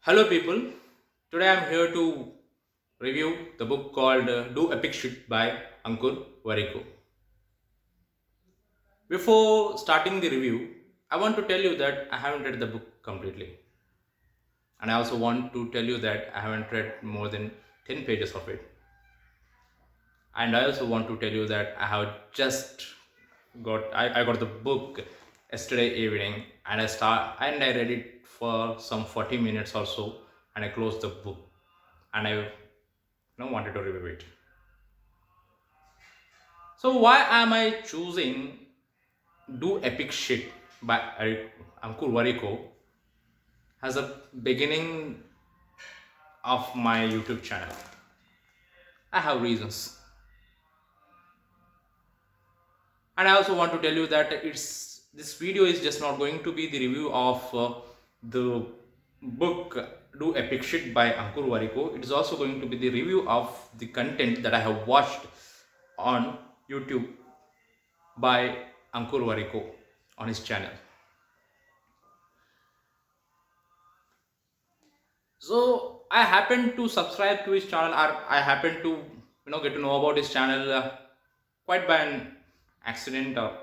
Hello, people. Today I'm here to review the book called Do Epic Shit by Warikoo. Before starting the review, I want to tell you that I haven't read the book completely. And I also want to tell you that I haven't read more than 10 pages of it. And I also want to tell you that I have just I got the book yesterday evening and I read it for some 40 minutes or so and I closed the book and I wanted to review it. So why am I choosing Do Epic Shit by Ankur Wariko as a beginning of my YouTube channel? I have reasons. And I also want to tell you that it's this video is just not going to be the review of the book Do Epic Shit by Ankur Wariko. It is also going to be the review of the content that I have watched on YouTube by Ankur Wariko on his channel. So I happened to subscribe to his channel, or I happened to get to know about his channel quite by an accident. Or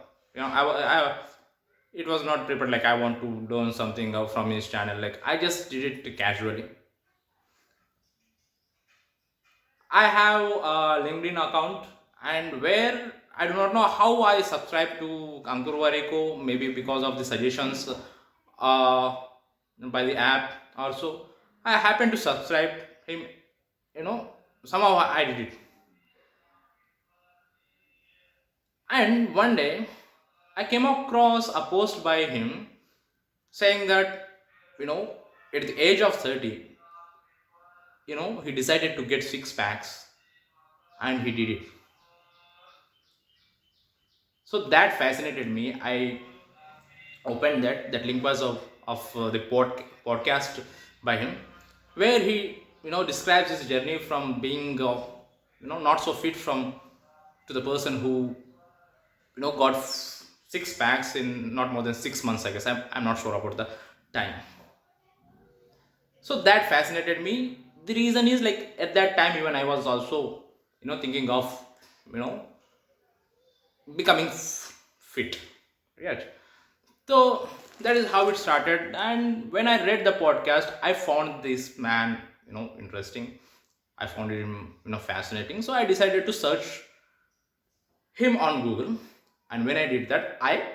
it was not prepared like I want to learn something from his channel. Like I just did it casually. I have a LinkedIn account, and where I do not know how I subscribe to Ankur Wareko, maybe because of the suggestions by the app. Also, I happen to subscribe him. You know, somehow I did it, and one day I came across a post by him saying that you know at the age of 30, he decided to get six packs, and he did it. So that fascinated me. I opened that link was of the podcast by him, where he describes his journey from being not so fit from to the person who got six packs in not more than 6 months. I guess I'm not sure about the time. So that fascinated me. The reason is like at that time even I was also thinking of you know becoming fit, right? So that is how it started. And when I read the podcast, I found this man, interesting. I found him, fascinating. So I decided to search him on Google. And when I did that, I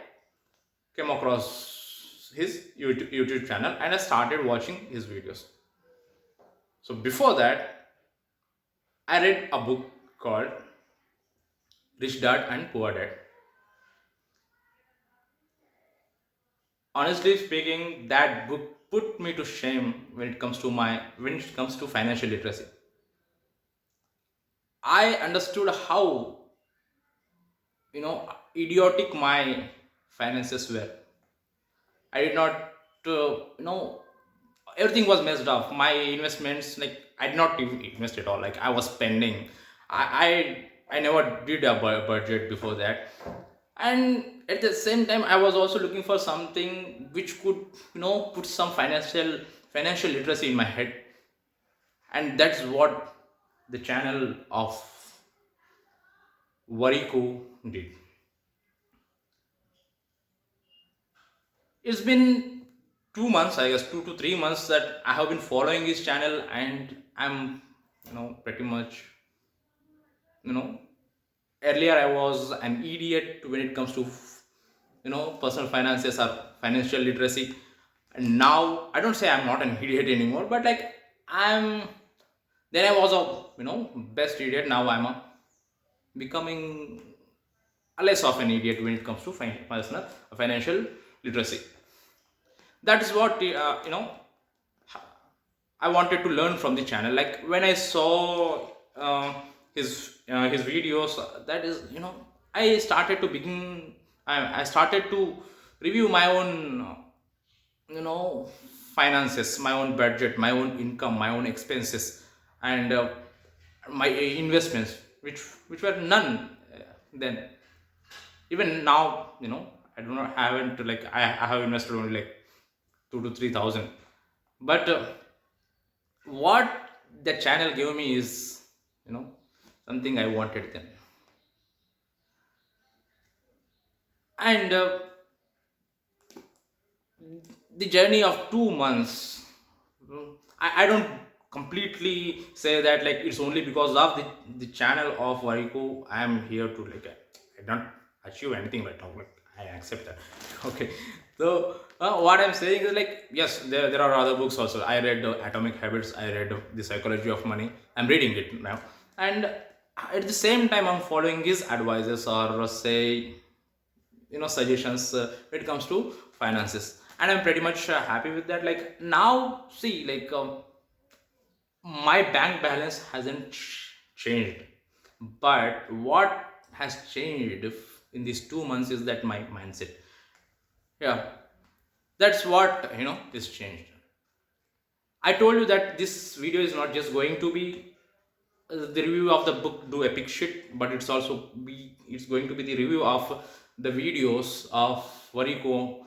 came across his YouTube channel and I started watching his videos. So before that, I read a book called Rich Dad and Poor Dad. Honestly speaking, that book put me to shame when it comes to financial literacy. I understood how idiotic my finances were. I did not everything was messed up. My investments, like I did not even invest at all. Like I was spending. I never did a budget before that, and at the same time I was also looking for something which could put some financial literacy in my head, and that's what the channel of Wariko did. It's been 2 months, I guess, 2 to 3 months that I have been following his channel, and I'm, pretty much, you know, earlier I was an idiot when it comes to, personal finances or financial literacy. And now I don't say I'm not an idiot anymore, but like I'm, then I was a, best idiot. Now I'm a becoming less of an idiot when it comes to personal financial literacy. That is what I wanted to learn from the channel. Like when I saw his videos, that is I started to begin. I started to review my own finances, my own budget, my own income, my own expenses, and my investments, which were none then. Even now, I do not haven't like I have invested only like 2 to 3,000, but. what the channel gave me is, you know, something I wanted then. And the journey of 2 months, I don't completely say that like it's only because of the channel of Warikoo I am here to like I don't achieve anything right now. Like I accept that. Okay. So what I'm saying is like yes, there are other books also. I read Atomic Habits. I read The Psychology of Money. I'm reading it now, and at the same time I'm following his advices or say suggestions when it comes to finances, and I'm pretty much happy with that. Like now see like my bank balance hasn't changed, but what has changed in these 2 months is that my mindset. Yeah, that's what is changed. I told you that this video is not just going to be the review of the book Do Epic Shit, but it's going to be the review of the videos of Wariko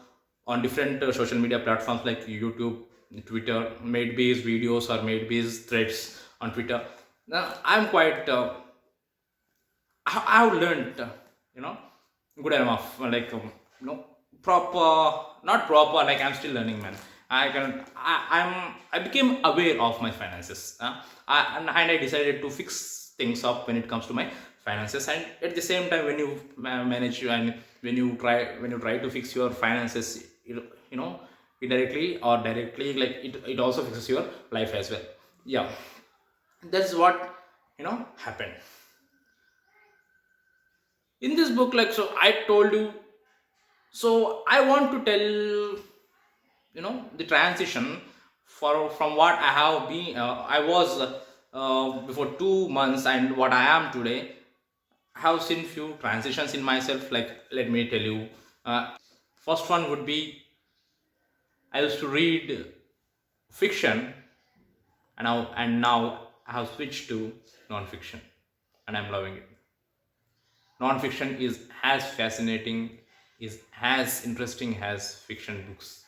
on different social media platforms like YouTube, Twitter, made based videos or made based threads on Twitter. Now I'm quite I've learned you know good enough like proper, not proper, like I'm still learning, man. I became aware of my finances, and I decided to fix things up when it comes to my finances. And at the same time, when you manage and when you try to fix your finances, you know indirectly or directly, like it also fixes your life as well. Yeah, that's what happened in this book. Like, so I told you, so I want to tell the transition for from what I have been I was before 2 months and what I am today. I have seen few transitions in myself. Like, let me tell you, first one would be I used to read fiction, and now I have switched to non-fiction, and I'm loving it. Non-fiction is as fascinating, is as interesting as fiction books.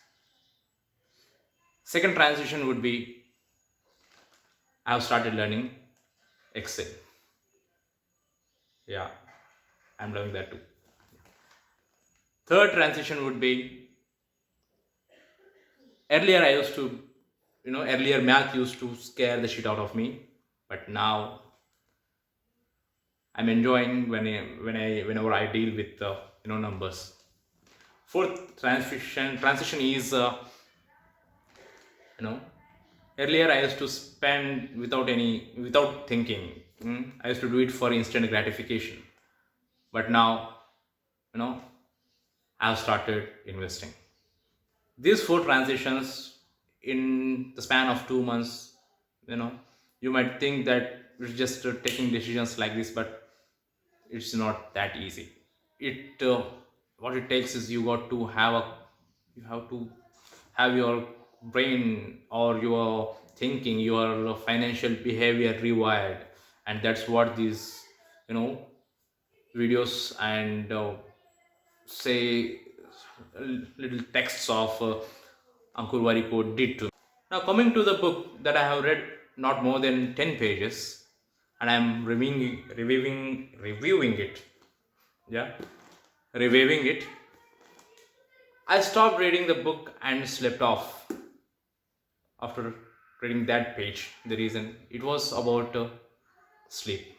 Second transition would be I have started learning Excel. Yeah, I'm loving that too. Third transition would be earlier I used to, earlier math used to scare the shit out of me, but now I'm enjoying whenever I deal with numbers. Fourth transition is you know earlier I used to spend without thinking. I used to do it for instant gratification, but now you know I've started investing. These four transitions in the span of 2 months, you know you might think that it's just taking decisions like this, but it's not that easy. It What it takes is you have to have your brain or your thinking, your financial behavior rewired. And that's what these you know videos and say little texts of Ankur Warikoo did to me. Now, coming to the book that I have read, not more than 10 pages, and I'm reviewing it. Yeah, reviewing it. I stopped reading the book and slept off after reading that page. The reason it was about sleep.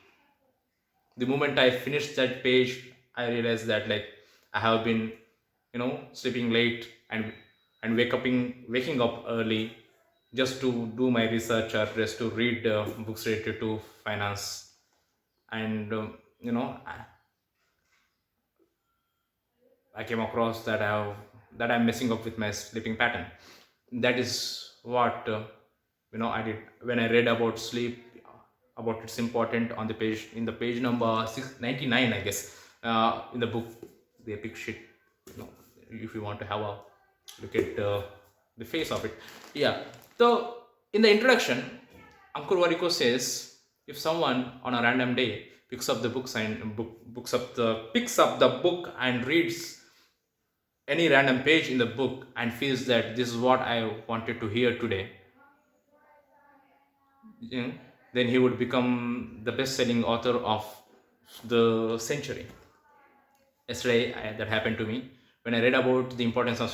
The moment I finished that page, I realized that like I have been, sleeping late and waking up early just to do my research or just to read books related to finance. And I came across that I'm messing up with my sleeping pattern. That is what I did when I read about sleep, about its important on the page, in the page number 699, I guess, in the book, the epic shit. If you want to have a look at the face of it, yeah. So in the introduction, Ankur Wariko says, if someone on a random day picks up the book and reads any random page in the book and feels that this is what I wanted to hear today, you know, then he would become the best-selling author of the century. Yesterday, that happened to me when I read about the importance of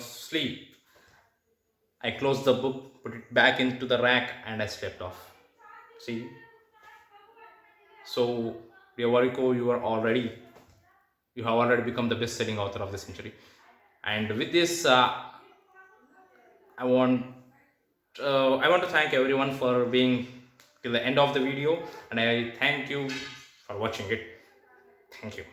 sleep. I closed the book, put it back into the rack, and I slept off. See, so dear Wariko, you have already become the best-selling author of the century. And with this, I want I want to thank everyone for being till the end of the video, and I thank you for watching it. Thank you.